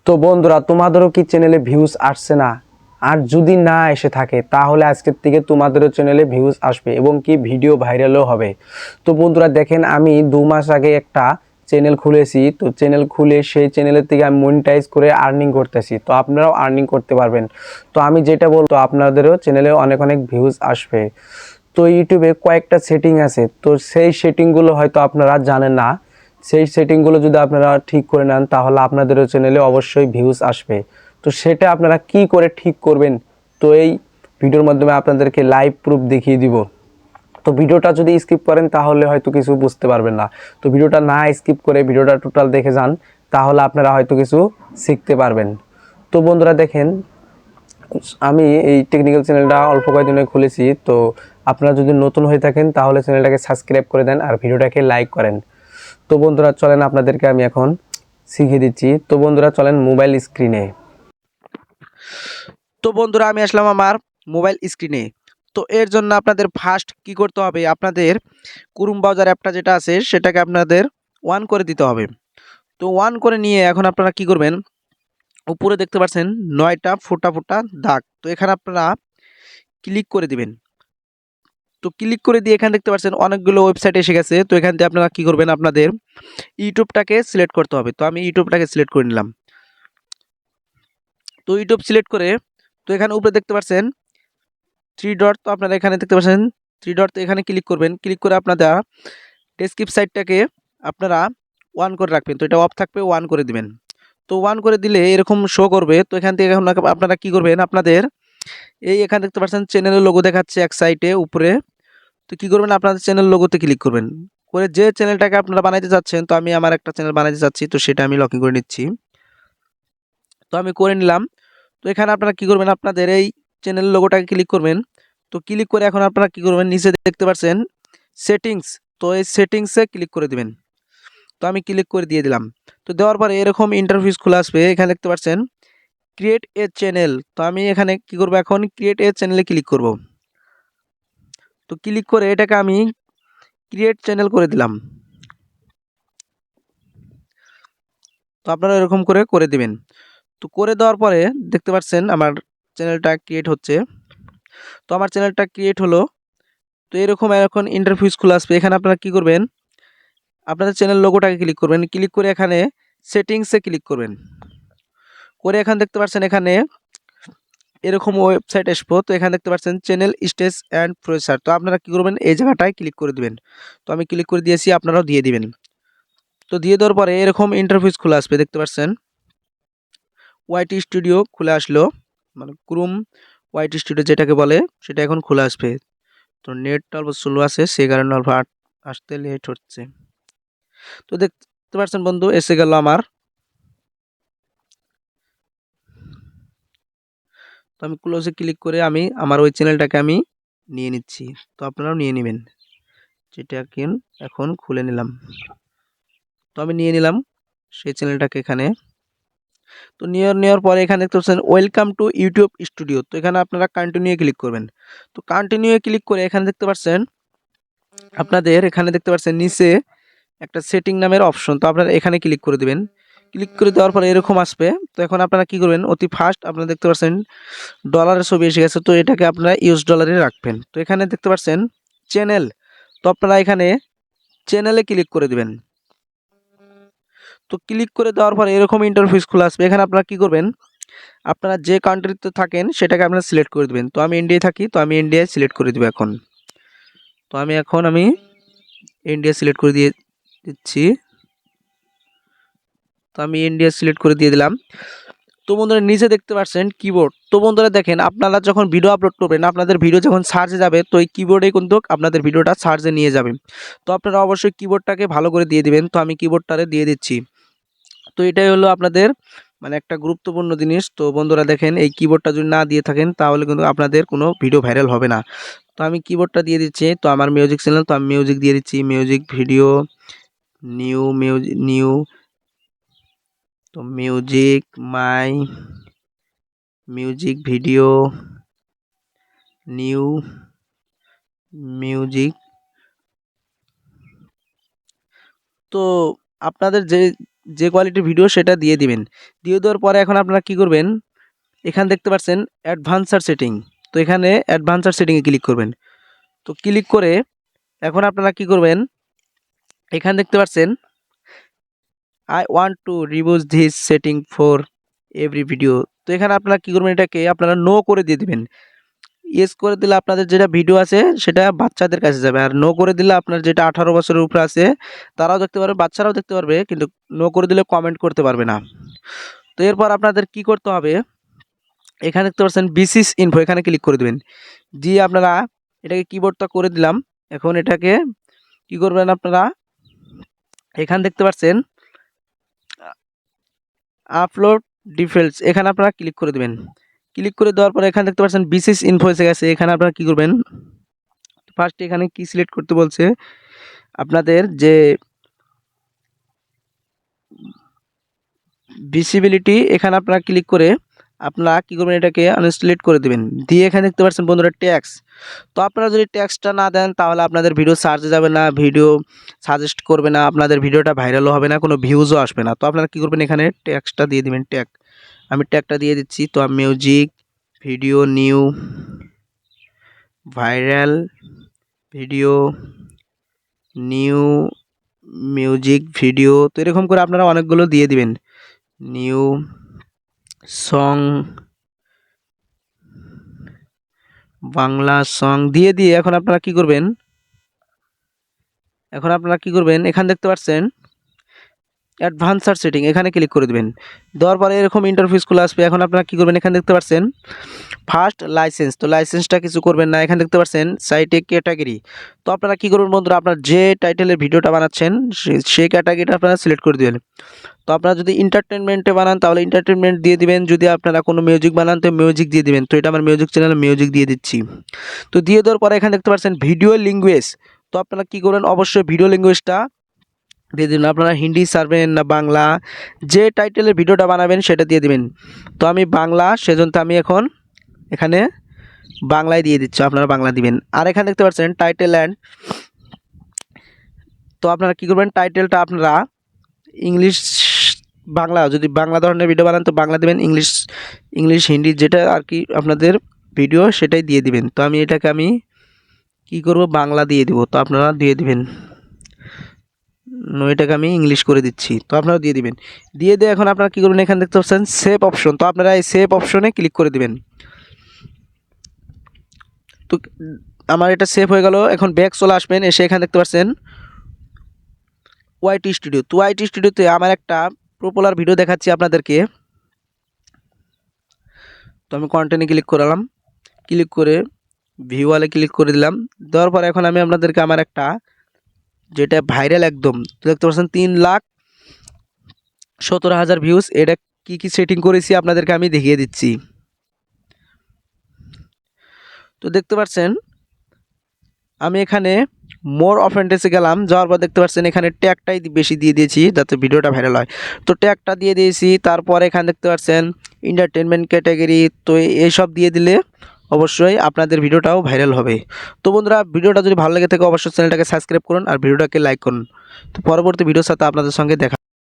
তো বন্ধুরা, তোমাদেরও কি চ্যানেলে ভিউজ আসছে না? আর যদি না এসে থাকে তাহলে আজকের থেকে তোমাদেরও চ্যানেলে ভিউজ আসবে এবং কি ভিডিও ভাইরালও হবে। তো বন্ধুরা দেখেন, আমি 2 মাস আগে একটা চ্যানেল খুলেছি। তো চ্যানেল খুলে সেই চ্যানেলের থেকে আমি মনিটাইজ করে আর্নিং করতেছি। তো আপনারাও আর্নিং করতে পারবেন। তো আমি যেটা বলতো, আপনাদেরও চ্যানেলে অনেক অনেক ভিউজ আসবে। তো ইউটিউবে কয়েকটা সেটিং আছে, তো সেই সেটিংগুলো হয়তো আপনারা জানেন না। সেই সেটিংগুলো যদি আপনারা ঠিক করে নেন তাহলে আপনাদেরও চ্যানেলে অবশ্যই ভিউজ আসবে। তো সেটা আপনারা কি করে ঠিক করবেন, তো এই ভিডিওর মাধ্যমে আপনাদেরকে লাইভ প্রুফ দেখিয়ে দিব। তো ভিডিওটা যদি স্কিপ করেন তাহলে হয়তো কিছু বুঝতে পারবেন না। তো ভিডিওটা না স্কিপ করে ভিডিওটা টোটাল দেখে যান, তাহলে আপনারা হয়তো কিছু শিখতে পারবেন। তো বন্ধুরা দেখেন, আমি এই টেকনিক্যাল চ্যানেলটা অল্প কয়েকদিনে খুলেছি। তো আপনারা যদি নতুন হয়ে থাকেন তাহলে চ্যানেলটাকে সাবস্ক্রাইব করে দেন আর ভিডিওটাকে লাইক করেন। তো বন্ধুরা চলেন, আপনাদেরকে আমি এখন শিখিয়ে দিচ্ছি। তো বন্ধুরা চলেন মোবাইল স্ক্রিনে। তো বন্ধুরা আমি আসলাম আমার মোবাইল স্ক্রিনে। তো এর জন্য আপনাদের ফার্স্ট কি করতে হবে, আপনাদের ক্রোম ব্রাউজার অ্যাপটা যেটা আছে সেটাকে আপনাদের অন করে দিতে হবে। তো অন করে নিয়ে এখন আপনারা কি করবেন, উপরে দেখতে পাচ্ছেন 9টা ফোঁটা ফোঁটা দাগ, তো এখানে আপনারা ক্লিক করে দিবেন। তো ক্লিক করে দিয়ে এখানে দেখতে পাচ্ছেন অনেকগুলো ওয়েবসাইট এসে গেছে। তো এখান থেকে আপনারা কি করবেন, আপনাদের ইউটিউবটাকে সিলেক্ট করতে হবে। তো আমি ইউটিউবটাকে সিলেক্ট করে নিলাম। তো ইউটিউব সিলেক্ট করে, তো এখানে উপরে দেখতে পাচ্ছেন থ্রি ডট, তো আপনারা এখানে দেখতে পাচ্ছেন থ্রি ডট, তো এখানে ক্লিক করবেন। ক্লিক করে আপনারা ডেসক্রিপ সাইটটাকে আপনারা ওয়ান করে রাখবেন। তো এটা অফ থাকবে, ওয়ান করে দিবেন। তো ওয়ান করে দিলে এরকম শো করবে। তো এখান থেকে এখন আপনারা কি করবেন, আপনাদের এই এখানে দেখতে পাচ্ছেন চ্যানেলের লোগো দেখাচ্ছে এক সাইডে উপরে। তো কি করবেন, আপনাদের চ্যানেল লোগোতে ক্লিক করবেন। করে যে চ্যানেলটাকে আপনারা বানাইতে চাচ্ছেন, তো আমি আমার একটা চ্যানেল বানাইতে চাচ্ছি, তো সেটা আমি লগ ইন করে নিচ্ছি। তো আমি করে নিলাম। তো এখানে আপনারা কি করবেন, আপনাদের এই চ্যানেল লোগোটাকে ক্লিক করবেন। তো ক্লিক করে এখন আপনারা কি করবেন, নিচে দেখতে পাচ্ছেন সেটিংস, তো এই সেটিংসে ক্লিক করে দিবেন। তো আমি ক্লিক করে দিয়ে দিলাম। তো দেওয়ার পরে এরকম ইন্টারফেস খোলা আসবে। এখানে দেখতে পাচ্ছেন ক্রিয়েট এ চ্যানেল, তো আমি এখানে কি করব, এখন ক্রিয়েট এ চ্যানেলে ক্লিক করব। তো ক্লিক করে এটাকে আমি ক্রিয়েট চ্যানেল করে দিলাম। তো আপনারা এরকম করে করে দিবেন। তো করে দেওয়ার পরে দেখতে পাচ্ছেন আমার চ্যানেলটা ক্রিয়েট হচ্ছে। তো আমার চ্যানেলটা ক্রিয়েট হলো। তো এরকম এখন ইন্টারফেস খোলা আসবে। এখানে আপনারা কি করবেন, আপনাদের চ্যানেল লোগোটাকে ক্লিক করবেন। ক্লিক করে এখানে সেটিংসে ক্লিক করবেন। করে এখানে দেখতে পাচ্ছেন এখানে এরকম ওয়েবসাইট আসবো। তো এখানে দেখতে পাচ্ছেন চ্যানেল স্টেজ অ্যান্ড প্রসেসর, তো আপনারা কি করবেন, এই জায়গাটায় ক্লিক করে দিবেন। তো আমি ক্লিক করে দিয়েছি, আপনারাও দিয়ে দিবেন। তো দিয়ে দেওয়ার পরে এরকম ইন্টারফেস খুলে আসবে। দেখতে পাচ্ছেন ওয়াইটি স্টুডিও খুলে আসলো, মানে ক্রোম ওয়াইটি স্টুডিও যেটাকে বলে সেটা এখন খুলে আসবে। তো নেটটা অল্প স্লো আছে, সে কারণে অল্প আসতে লেট হচ্ছে। তো দেখতে পাচ্ছেন বন্ধু এসে গেল আমার। তো আমি ক্লোজে ক্লিক করে আমি আমার ওই চ্যানেলটাকে আমি নিয়ে নিচ্ছি। তো আপনারাও নিয়ে নেবেন, যেটা এখন খুলে নিলাম। তো আমি নিয়ে নিলাম সেই চ্যানেলটাকে এখানে। তো নেওয়ার পরে এখানে দেখতে পাচ্ছেন ওয়েলকাম টু ইউটিউব স্টুডিও, তো এখানে আপনারা কন্টিনিউ ক্লিক করবেন। তো কন্টিনিউ ক্লিক করে এখানে দেখতে পাচ্ছেন আপনাদের এখানে দেখতে পাচ্ছেন নিচে একটা সেটিং নামের অপশন, তো আপনারা এখানে ক্লিক করে দিবেন। ক্লিক করে দেওয়ার পরে এরকম আসবে। তো এখন আপনারা কি করবেন, অতি ফার্স্ট আপনারা দেখতে পাচ্ছেন ডলারের ছবি এসে গেছে। তো এটাকে আপনারা ইউএস ডলারে রাখবেন। তো এখানে দেখতে পাচ্ছেন চ্যানেল, তো আপনারা এখানে চ্যানেলে ক্লিক করে দিবেন। তো ক্লিক করে দেওয়ার পরে এরকম ইন্টারফেস খোলা আসবে। এখানে আপনারা কি করবেন, আপনারা যে কান্ট্রিতে থাকেন সেটাকে আপনারা সিলেক্ট করে দেবেন। তো আমি ইন্ডিয়ায় থাকি, তো আমি ইন্ডিয়ায় সিলেক্ট করে দেবো এখন। তো আমি ইন্ডিয়া সিলেক্ট করে দিয়ে দিচ্ছি। তো আমি ইন্ডিয়া সিলেক্ট করে দিয়ে দিলাম। তো বন্ধুরা নিচে দেখতে পাচ্ছেন কিবোর্ড, তো বন্ধুরা দেখেন আপনারা যখন ভিডিও আপলোড করবেন, আপনাদের ভিডিও যখন সার্চে যাবে, তো এই কিবোর্ডে কিন্তু আপনাদের ভিডিওটা সার্চে নিয়ে যাবে। তো আপনারা অবশ্যই কিবোর্ডটাকে ভালো করে দিয়ে দিবেন। তো আমি কিবোর্ডটারে দিয়ে দিচ্ছি। তো এটাই হলো আপনাদের মানে একটা গুরুত্বপূর্ণ জিনিস। তো বন্ধুরা দেখেন এই কিবোর্ডটা যদি না দিয়ে থাকেন তাহলে কিন্তু আপনাদের কোনো ভিডিও ভাইরাল হবে না। তো আমি কিবোর্ডটা দিয়ে দিচ্ছি। তো আমার মিউজিক চ্যানেল, তো আমি মিউজিক দিয়ে দিচ্ছি, মিউজিক ভিডিও নিউ। তো music my music video new music. তো আপনাদের যে যে কোয়ালিটির ভিডিও সেটা দিয়ে দিবেন। দিয়ে দেওয়ার পরে এখন আপনারা কী করবেন, এখানে দেখতে পাচ্ছেন অ্যাডভান্সার সেটিং, তো এখানে অ্যাডভান্সার সেটিংয়ে ক্লিক করবেন। তো ক্লিক করে এখন আপনারা কী করবেন, এখানে দেখতে পাচ্ছেন I want to remove this setting for every video. তো এখানে আপনারা কী করবেন, এটাকে আপনারা নো করে দিয়ে দিবেন। ইয়েস করে দিলে আপনাদের যেটা ভিডিও আছে সেটা বাচ্চাদের কাছে যাবে, আর নো করে দিলে আপনার যেটা 18 বছরের উপরে আছে তারাও দেখতে পারবে, বাচ্চারাও দেখতে পারবে, কিন্তু নো করে দিলে কমেন্ট করতে পারবে না। তো এরপর আপনাদের কি করতে হবে, এখানে দেখতে পাচ্ছেন বিসিস ইনফো, এখানে ক্লিক করে দেবেন। দিয়ে আপনারা এটাকে কিবোর্ডটা করে দিলাম। এখন এটাকে কি করবেন, আপনারা এখানে দেখতে পাচ্ছেন আপলোড ডিটেইলস, এখানে আপনারা ক্লিক করে দেবেন। ক্লিক করে দেওয়ার পরে এখানে দেখতে পাচ্ছেন বিসিস ইনফো এসে গেছে। এখানে আপনারা কি করবেন, ফার্স্ট এখানে কি সিলেক্ট করতে বলছে, আপনাদের যে ভিজিবিলিটি, এখানে আপনারা ক্লিক করে আপনারা কী করবেন, এটাকে আনইনস্টল করে দেবেন। দিয়ে এখানে দেখতে পাচ্ছেন বন্ধুরা ট্যাক্স, তো আপনারা যদি ট্যাক্সটা না দেন তাহলে আপনাদের ভিডিও সার্চে যাবে না, ভিডিও সাজেস্ট করবে না, আপনাদের ভিডিওটা ভাইরালও হবে না, কোনো ভিউজও আসবে না। তো আপনারা কী করবেন, এখানে ট্যাক্সটা দিয়ে দেবেন। আমি ট্যাগটা দিয়ে দিচ্ছি। তো music video new viral video new music video, তো এরকম করে আপনারা অনেকগুলো দিয়ে দিবেন। নিউ সং বাংলা সং দিয়ে এখন আপনারা কি করবেন, এখানে দেখতে পাচ্ছেন অ্যাডভান্সার সেটিং, এখানে ক্লিক করে দেবেন। দেওয়ার পরে এরকম ইন্টারফেসগুলো আসবে। এখন আপনারা কি করবেন, এখানে দেখতে পাচ্ছেন ফার্স্ট লাইসেন্স, তো লাইসেন্সটা কিছু করবেন না। এখানে দেখতে পাচ্ছেন সাইটে ক্যাটাগরি, তো আপনারা কি করবেন বন্ধুরা, আপনার যে টাইটেলের ভিডিওটা বানাচ্ছেন সেই ক্যাটাগরিটা আপনারা সিলেক্ট করে দেবেন। তো আপনারা যদি এন্টারটেনমেন্টে বানান তাহলে এন্টারটেনমেন্ট দিয়ে দিবেন, যদি আপনারা কোনো মিউজিক বানান তো মিউজিক দিয়ে দিবেন। তো এটা আমার মিউজিক চ্যানেলে মিউজিক দিয়ে দিচ্ছি। তো দিয়ে দেওয়ার পরে এখানে দেখতে পাচ্ছেন ভিডিও ল্যাঙ্গুয়েজ, তো আপনারা কি করবেন, অবশ্যই ভিডিও ল্যাঙ্গুয়েজটা দিয়ে দিবেন। আপনারা হিন্দি সারবেন না বাংলা, যে টাইটেলের ভিডিওটা বানাবেন সেটা দিয়ে দিবেন। তো আমি বাংলা, সেজন্য আমি এখন এখানে বাংলায় দিয়ে দিচ্ছি, আপনারা বাংলা দিবেন। আর এখানে দেখতে পাচ্ছেন টাইটেল অ্যান্ড, তো আপনারা কী করবেন, টাইটেলটা আপনারা ইংলিশ বাংলা, যদি বাংলা ধরনের ভিডিও বানান তো বাংলা দেবেন, ইংলিশ হিন্দি যেটা আর কি আপনাদের ভিডিও সেটাই দিয়ে দিবেন। তো আমি এটাকে কি করব, বাংলা দিয়ে দিব, তো আপনারা দিয়ে দিবেন। এটাকে আমি ইংলিশ করে দিচ্ছি, তো আপনারা দিয়ে দিবেন। দিয়ে এখন আপনারা কী করবেন, এখানে দেখতে পাচ্ছেন সেভ অপশন, তো আপনারা এই সেভ অপশনে ক্লিক করে দিবেন। তো আমার এটা সেভ হয়ে গেল। এখন ব্যাক চলে আসবেন, এসে এখানে দেখতে পাচ্ছেন ওয়াইটি স্টুডিও, তো ওয়াইটি স্টুডিওতে আমার একটা পপুলার ভিডিও দেখাচ্ছি আপনাদেরকে। তো আমি কন্টেন্টে ক্লিক করলাম, ক্লিক করে ভিউয়ালে ক্লিক করে দিলাম। দেওয়ার পর এখন আমি আপনাদেরকে আমার একটা যেটা ভাইরাল একদম, দেখতে পাচ্ছেন 3,17,000 ভিউজ, এটা কি সেটিং করেছি আপনাদেরকে আমি দেখিয়ে দিচ্ছি। তো দেখতে পাচ্ছেন আমি এখানে মোর অফেন্টেসে গেলাম, যাওয়ার পর দেখতে পাচ্ছেন এখানে ট্যাগটাই বেশি দিয়ে দিয়েছি যাতে ভিডিওটা ভাইরাল হয়। তো ট্যাগটা দিয়ে দিয়েছি, তারপর এখানে দেখতে পাচ্ছেন এন্টারটেনমেন্ট ক্যাটাগরি, তো এইসব দিয়ে দিলে অবশ্যই আপনাদের ভিডিওটাও ভাইরাল হবে। তো বন্ধুরা, ভিডিওটা যদি ভালো লেগে থাকে অবশ্যই চ্যানেলটাকে সাবস্ক্রাইব করুন আর ভিডিওটাকে লাইক করুন। তো পরবর্তী ভিডিওর সাথে আপনাদের সঙ্গে দেখা